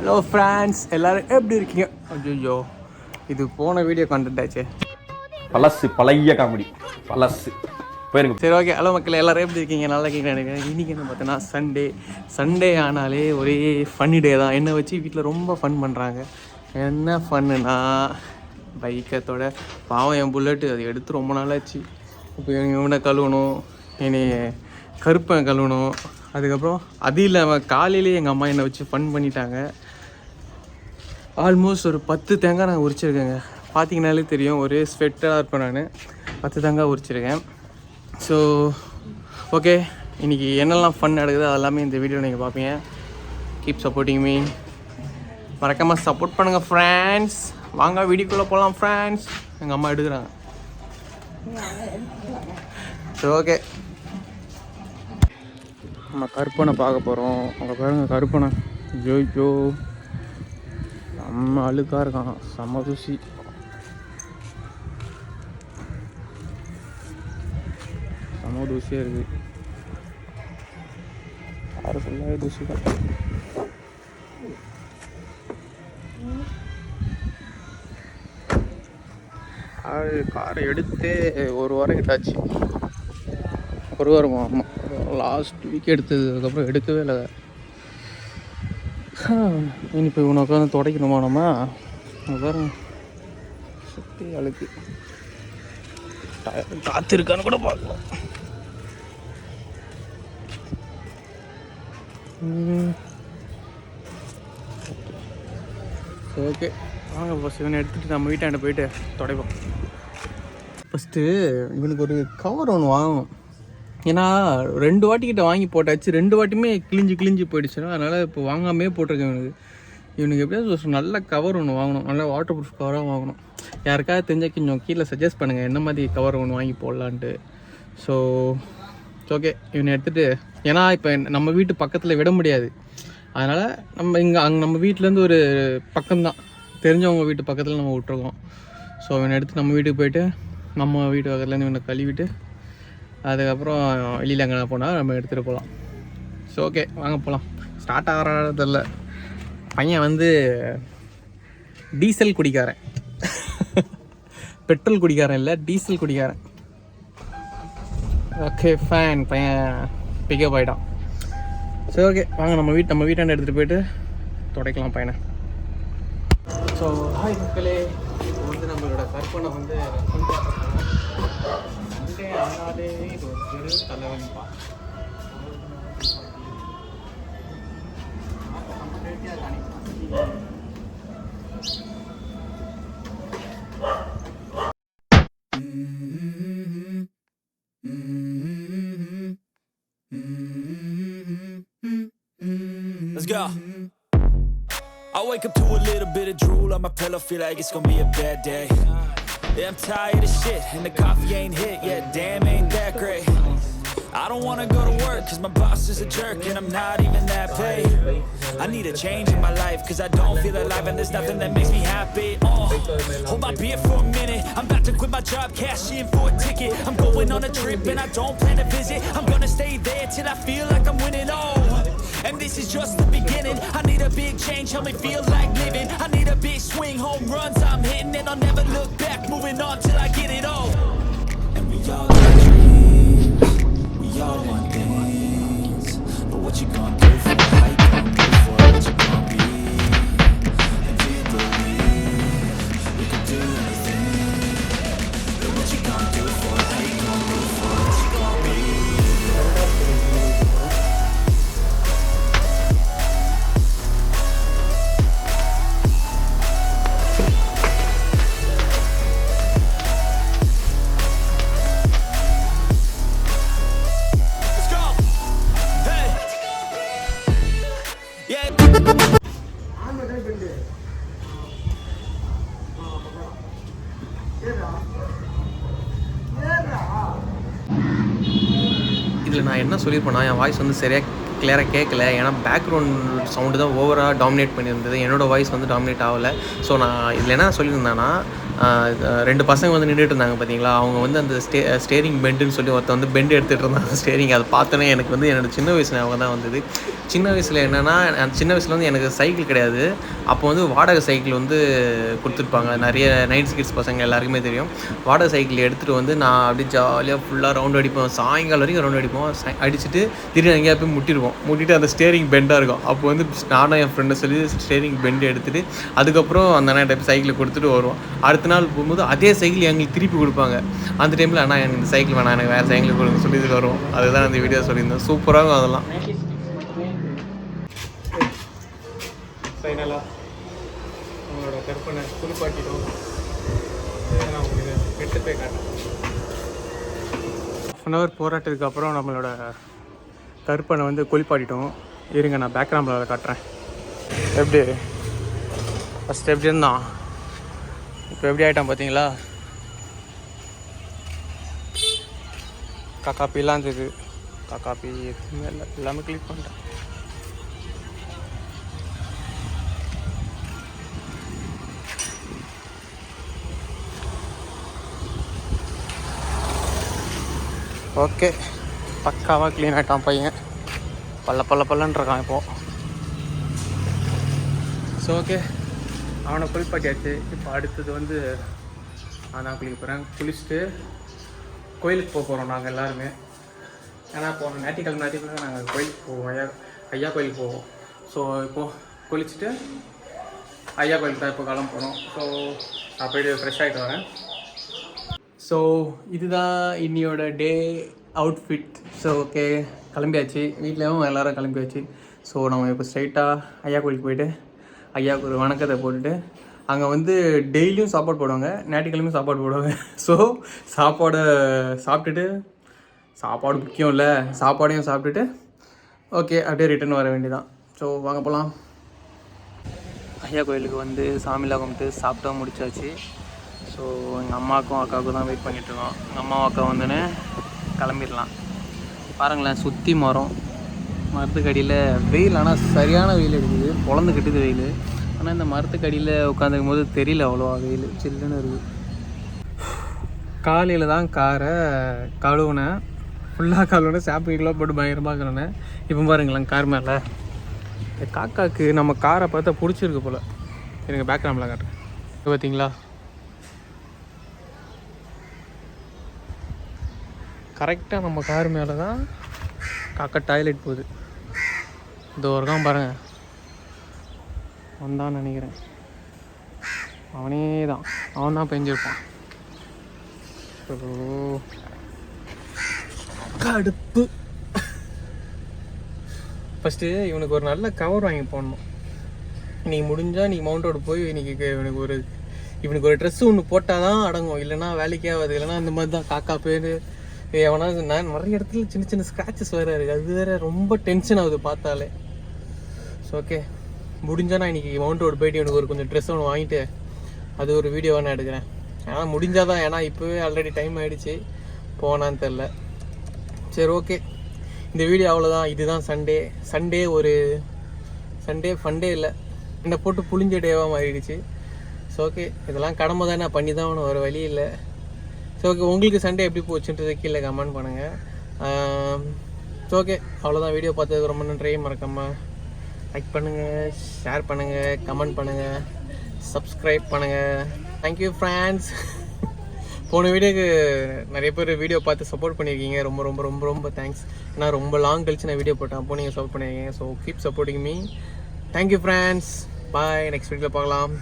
Hello friends, எல்லோரும் எப்படி இருக்கீங்க? ஐயோ, இது போன வீடியோ கண்டென்ட் ஆச்சு. பழைய காமெடி போயிருங்க. சரி, ஓகே. ஹலோ மக்கள், எல்லோரும் எப்படி இருக்கீங்க? நல்லா இருக்கீங்கன்னு நினைக்கிறேன். இன்றைக்கி என்ன பார்த்தோன்னா சண்டே ஆனாலே ஒரே ஃபன்னி டே தான். என்னை வச்சு வீட்டில் ரொம்ப ஃபன் பண்ணுறாங்க. என்ன ஃபன்னுனா, பைக்கத்தோட பாவம் என் புல்லட்டு அது எடுத்து ரொம்ப நாளாச்சு. இப்போ இவனை கழுவணும், என்னை கருப்பை கழுவணும். அதுக்கப்புறம் அது இல்லாமல் காலையிலேயே எங்கள் அம்மா என்னை வச்சு ஃபன் பண்ணிட்டாங்க. ஆல்மோஸ்ட் ஒரு 10 தேங்காய் நான் உரிச்சிருக்கேங்க. பார்த்தீங்கனாலே தெரியும், ஒரே ஸ்வெட்டராக இருப்பேன். நான் 10 தேங்காய் உரிச்சிருக்கேன். ஸோ ஓகே, இன்றைக்கி என்னெல்லாம் ஃபன் நடக்குது அதெல்லாமே இந்த வீடியோ நீங்கள் பார்ப்பீங்க. Keep supporting me. மறக்காமல் சப்போர்ட் பண்ணுங்கள் ஃப்ரெண்ட்ஸ். வாங்க வீடியோக்குள்ளே போகலாம் ஃப்ரெண்ட்ஸ். எங்கள் அம்மா எடுக்கிறாங்க. ஸோ ஓகே, நம்ம கருப்பனை பார்க்க போகிறோம். அங்கே பாருங்க கருப்பனை. ஜோய்ஜோ செம்ம அழுக்காக இருக்கான், செம்ம தூசி. செம்ம தூசியாக இருக்குது. கார் ஃபுல்லாகவே தூசி தான். காரை எடுத்து ஒரு வாரம் கிட்டாச்சு. ஒரு வாரமா? ஆமாம், லாஸ்ட் வீக் எடுத்தது. அதுக்கப்புறம் எடுக்கவே இல்லை. இனி இப்போ இவனை உட்காந்து துடைக்கணுமா நம்ம? பாருங்க, சுற்றி அழுக்கு. காற்று இருக்கான்னு கூட பார்க்கலாம். ஓகே, வாங்க ஃபஸ்ட் இவனை எடுத்துகிட்டு நம்ம வீட்டாண்ட போயிட்டு துடைப்போம். ஃபஸ்ட்டு இவனுக்கு ஒரு கவர் ஒன்று வாங்கணும். ஏன்னா 2 வாட்டிக்கிட்ட வாங்கி போட்டாச்சு, 2 வாட்டியுமே கிழிஞ்சு போயிடுச்சுன்னா, அதனால் இப்போ வாங்காமே போட்டிருக்கேன். இவனுக்கு எப்படியாவது ஒரு நல்ல கவர் ஒன்று வாங்கணும், நல்ல வாட்டர் ப்ரூஃப் கவராக வாங்கணும். யாருக்காவது தெரிஞ்சால் கொஞ்சம் கீழே சஜஸ்ட் பண்ணுங்கள் என்ன மாதிரி கவர் ஒன்று வாங்கி போடலான்ட்டு. ஸோ ஓகே, இவனை எடுத்துகிட்டு, ஏன்னா இப்போ நம்ம வீட்டு பக்கத்தில் விட முடியாது. அதனால் நம்ம நம்ம வீட்டிலேருந்து ஒரு பக்கம்தான், தெரிஞ்சவங்க வீட்டு பக்கத்தில் நம்ம விட்டுருக்கோம். ஸோ இவனை எடுத்து நம்ம வீட்டுக்கு போயிட்டு, நம்ம வீட்டு பக்கத்துலேருந்து இவனை கழுவிட்டு, அதுக்கப்புறம் வெளியில் எங்கே போனால் நம்ம எடுத்துகிட்டு போகலாம். ஸோ ஓகே, வாங்க போகலாம். ஸ்டார்ட் ஆகிறதில்ல. பையன் வந்து டீசல் குடிக்காரன். பெட்ரோல் குடிக்காரன் இல்லை, டீசல் குடிக்காரன். ஓகே ஃபேன், பையன் பிக்கப் ஆகிட்டான். சரி ஓகே, வாங்க நம்ம வீட்டாண்ட எடுத்துகிட்டு போயிட்டு துடைக்கலாம் பையனை. ஸோ ஹாய் மக்களே, இப்போ வந்து நம்மளோட கற்பனை வந்து ஆனாலே இது ஒரு பெரு தலைவலிப்பா. Let's go. I wake up to a little bit of drool on my pillow, feel like it's gonna be a bad day. Yeah, I'm tired of shit, and the coffee ain't hit yet, damn ain't that great. I don't wanna go to work, cause my boss is a jerk, and I'm not even that paid. I need a change in my life, cause I don't feel alive, and there's nothing that makes me happy. Hold my beer for a minute, I'm about to quit my job, cash in for a ticket. I'm going on a trip, and I don't plan to visit. I'm gonna stay there till I feel like I'm winning, and this is just the beginning. I need a big change, help me feel like living. I need a big swing, home runs I'm hitting, and I'll never look back, moving on till I get it all. And we all got dreams, we all want things, but what you gonna do for it? How you gonna do for it? What you gonna be? And do you believe we can do anything? But what you gonna do for it? How you gonna do for it? What you gonna be? இதில் நான் என்ன சொல்லியிருப்பேன்னா, என் voice வந்து சரியாக கிளியராக கேட்கல. ஏன்னா background sound தான் ஓவராக டாமினேட் பண்ணியிருந்தது, என்னோடய வாய்ஸ் வந்து டாமினேட் ஆகலை. ஸோ நான் இதில் என்ன சொல்லியிருந்தேன்னா, 2 பசங்க வந்து நின்றுட்டு இருந்தாங்க பார்த்தீங்களா, அவங்க வந்து அந்த ஸ்டேரிங் பெண்டுன்னு சொல்லி ஒருத்தன் வந்து பெண்டு எடுத்துகிட்டு இருந்தாங்க ஸ்டேரிங். அதை பார்த்தோன்னே எனக்கு வந்து என்னோடய சின்ன வயசில் அவங்க தான் வந்தது. சின்ன வயசில் என்னென்னா, சின்ன வயசில் வந்து எனக்கு சைக்கிள் கிடையாது. அப்போ வந்து வாடகை சைக்கிள் வந்து கொடுத்துருப்பாங்க. நிறைய 90s கிட்ஸ் பசங்க எல்லாருக்குமே தெரியும். வாடகை சைக்கிள் எடுத்துகிட்டு வந்து நான் அப்படியே ஜாலியாக ஃபுல்லாக ரவுண்ட் அடிப்போம். சாயங்காலம் வரைக்கும் ரவுண்ட் அடிப்போம். அடிச்சுட்டு திடீர்னு எங்கேயா போய் முட்டிட்டு அந்த ஸ்டேரிங் பெண்டாக இருக்கும். அப்போ வந்து நானும் என் ஃப்ரெண்டை சொல்லி ஸ்டேரிங் பெண்டு எடுத்துகிட்டு அதுக்கப்புறம் அந்த அண்ணா டைப் சைக்கிளை கொடுத்துட்டு வருவோம். அடுத்த நாள் போகும்போது அதே சைக்கிள் எங்களுக்கு திருப்பி கொடுப்பாங்க. அந்த டைமில் அண்ணா எனக்கு இந்த சைக்கிள் வேணாம், எனக்கு வேறு சைக்கிள் கொடுங்க சொல்லி இது வரும். அதுதான் அந்த வீடியோ சொல்லியிருந்தேன். சூப்பராக இருக்கும் அதெல்லாம். ஃபைனலாக அவங்களோட கற்பனை குளிப்பாட்டிட்டோம். நான் உங்களுக்கு எடுத்து போய் காட்டேன். 1 hour போராட்டத்துக்கு அப்புறம் நம்மளோட கற்பனை வந்து குளிப்பாட்டிட்டோம். இருங்க நான் பேக்ரவுண்டில் காட்டுறேன். எப்படி ஃபஸ்ட் எப்படி இருந்தான், இப்போ எப்படி ஆகிட்டான் பார்த்தீங்களா? காக்காப்பிலாம் இருந்தது. காக்காப்பி எதுவுமே இல்லை, எல்லாமே கிளிக் பண்ணிட்டேன். ஓகே, பக்காவாக க்ளீன் ஆகிட்டான் பையன். பல்லன்னு இருக்கான் இப்போது. ஸோ ஓகே, அவனை குளிப்பாட்டியாச்சு. இப்போ அடுத்தது வந்து நான் குளிக்க போகிறேன். குளிச்சுட்டு கோயிலுக்கு போகிறோம் நாங்கள் எல்லாருமே. ஏன்னா இப்போ ஞாயிற்றுக்கிழமை நாங்கள் கோயிலுக்கு போவோம், ஐயா கோயிலுக்கு போவோம். ஸோ இப்போது குளிச்சுட்டு ஐயா கோயிலுக்கு தான் இப்போ கிளம்ப போகிறோம். ஸோ நான் போய்ட்டு ஃப்ரெஷ் ஆகிட்டு வரேன். ஸோ இதுதான் இன்னியோட டே அவுட்ஃபிட். ஸோ ஓகே, கிளம்பியாச்சு. வீட்லேயும் எல்லோரும் கிளம்பியாச்சு. ஸோ நம்ம இப்போ ஸ்ட்ரைட்டாக ஐயா கோயிலுக்கு போய்ட்டு ஐயாவுக்கு ஒரு வணக்கத்தை போட்டுட்டு, அங்கே வந்து டெய்லியும் சாப்பாடு போடுவாங்க, ஞாயிற்றுக்கிழமையும் சாப்பாடு போடுவாங்க. ஸோ சாப்பிட்டுட்டு சாப்பாடு முக்கியம் இல்லை, சாப்பாடையும் சாப்பிட்டுட்டு ஓகே அப்படியே ரிட்டர்ன் வர வேண்டியதான். ஸோ வாங்க போகலாம். ஐயா கோயிலுக்கு வந்து சாமிலாம் கும்பிட்டு சாப்பிட்டா முடிச்சாச்சு. ஸோ எங்கள் அம்மாவுக்கும் அக்காவுக்கும் தான் வெயிட் பண்ணிகிட்ருக்கோம். எங்கள் அம்மாவும் அக்கா வந்துன்னு கிளம்பிடலாம். பாருங்களேன், சுற்றி மரத்துக்கடியில் வெயில். ஆனால் சரியான வெயில் அடிக்குது, பொழந்து கட்டுது வெயில். ஆனால் இந்த மரத்துக்கடியில் உட்காந்துக்கும் போது தெரியல அவ்வளோவா வெயில், சில்லுன்னு இருக்குது. காலையில் தான் காரை கழுவுனேன், ஃபுல்லாக கழுவுனேன், சாப்பிட்டுலாம் போட்டு பயங்கரமாக கழுவுனேன். இப்போ பாருங்களேன் கார் மேலே இந்த காக்காவுக்கு நம்ம காரை பார்த்தா பிடிச்சிருக்கு போல். எனக்கு பேக்ரவுண்டில் காட்டுறேன். இப்போ பார்த்தீங்களா, கரெக்டாக நம்ம கார் மேலே தான் காக்கா டாய்லெட் போகுது. இந்த ஒருக்கான் பாருங்கள், வந்தான்னு நினைக்கிறேன். அவன் தான் பெஞ்சிருப்பான். கடுப்பு. ஃபஸ்ட்டு இவனுக்கு ஒரு நல்ல கவர் வாங்கி போடணும். இன்றைக்கி முடிஞ்சால் நீ மவுண்ட் ரோடு போய் இவனுக்கு ஒரு ட்ரெஸ்ஸு ஒன்று போட்டால் தான் அடங்கும், இல்லைனா வேலைக்கே ஆகாது. இல்லைனா இந்த மாதிரி தான் காக்கா பேர் எவனா. நான் நிறைய இடத்துல சின்ன சின்ன ஸ்க்ராச்சஸ் வேறு இருக்குது, அது வேறு ரொம்ப டென்ஷன் ஆகுது பார்த்தாலே. ஸோ ஓகே, முடிஞ்சால் நான் இன்றைக்கி மவுண்ட் ரோடு போய்ட்டு எனக்கு ஒரு கொஞ்சம் ட்ரெஸ் ஒன்று வாங்கிட்டு அது ஒரு வீடியோவாக நான் எடுக்கிறேன். ஏன்னா முடிஞ்சால் தான், ஏன்னா இப்போவே ஆல்ரெடி டைம் ஆகிடுச்சு, போனான்னு தெரில. சரி ஓகே, இந்த வீடியோ அவ்வளோதான். இதுதான் சண்டே ஒரு ஃபண்டே இல்லை, என்னை போட்டு புளிஞ்ச டேவாக மாறிடுச்சு. ஸோ ஓகே, இதெல்லாம் கடமை தான், நான் பண்ணி தான் ஒன்று, ஒரு வழி இல்லை. ஸோ ஓகே, உங்களுக்கு சண்டே எப்படி போச்சுன்றது கீழே கமெண்ட் பண்ணுங்கள். ஸோ ஓகே, அவ்வளோதான். வீடியோ பார்த்ததுக்கு ரொம்ப நன்றி. மறக்காமல் லைக் பண்ணுங்கள், ஷேர் பண்ணுங்கள், கமெண்ட் பண்ணுங்கள், சப்ஸ்கிரைப் பண்ணுங்கள். Thank you friends. போன வீடியோக்கு நிறைய பேர் வீடியோ பார்த்து சப்போர்ட் பண்ணியிருக்கீங்க. ரொம்ப ரொம்ப ரொம்ப ரொம்ப தேங்க்ஸ். ஏன்னா ரொம்ப லாங் கழிச்சு நான் வீடியோ போட்டேன், அப்போ நீங்கள் சப்போர்ட் பண்ணியிருக்கீங்க. So keep supporting me. Thank you friends. Bye. Next வீடியோவில் பார்க்கலாம்.